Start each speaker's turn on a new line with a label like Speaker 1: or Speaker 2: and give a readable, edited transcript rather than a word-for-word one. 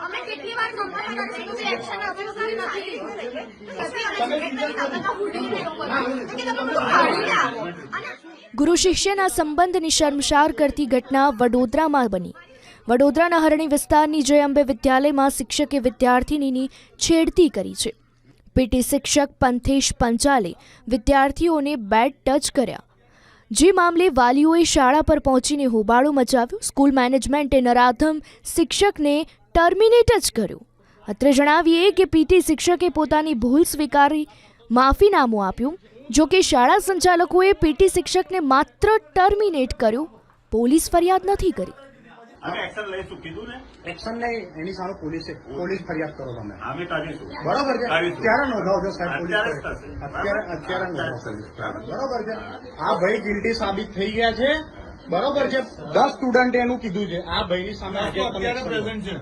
Speaker 1: અમે કેટલી વાર કમ્પ્લેન કરી છે એક્શન આપ્યું નથી
Speaker 2: ગુરુ શિષ્યના સંબંધની શર્મસાર કરતી ઘટના વડોદરામાં બની. વડોદરાના હરણી વિસ્તારની જય અંબે વિદ્યાલયમાં શિક્ષકે વિદ્યાર્થિનીની છેડતી કરી છે. પીટી શિક્ષક પંથેશ પંચાલે વિદ્યાર્થીઓને બેડ ટચ કર્યા, જે મામલે વાલીઓએ શાળા પર પહોંચીને હોબાળો મચાવ્યો. સ્કૂલ મેનેજમેન્ટે નરાધમ શિક્ષકને ટર્મિનેટ જ કર્યો. અત્રે જણાવીએ કે પીટી શિક્ષકે પોતાની ભૂલ સ્વીકારી માફીનામું આપ્યું. જો કે શાળા સંચાલકોએ પીટી શિક્ષકને માત્ર ટર્મિનેટ કર્યો, પોલીસ ફરિયાદ નથી કરી.
Speaker 3: એક્શન લઈશું કીધું ને,
Speaker 4: એક્શન નહીં, એની સામે પોલીસ ફરિયાદ કરો તમે.
Speaker 3: અમે કરીશું.
Speaker 4: બરોબર છે, અત્યારે નોંધાવજો સાહેબ.
Speaker 3: અત્યારે જ થશે.
Speaker 4: અત્યારે નોંધાવજો. બરોબર છે, આ ભાઈ ગિલ્ટી સાબિત થઈ ગયા છે. બરોબર છે, 10 સ્ટુડન્ટે એનું કીધું છે. આ ભાઈની સામે
Speaker 3: અત્યારે પ્રેઝન્ટ છે.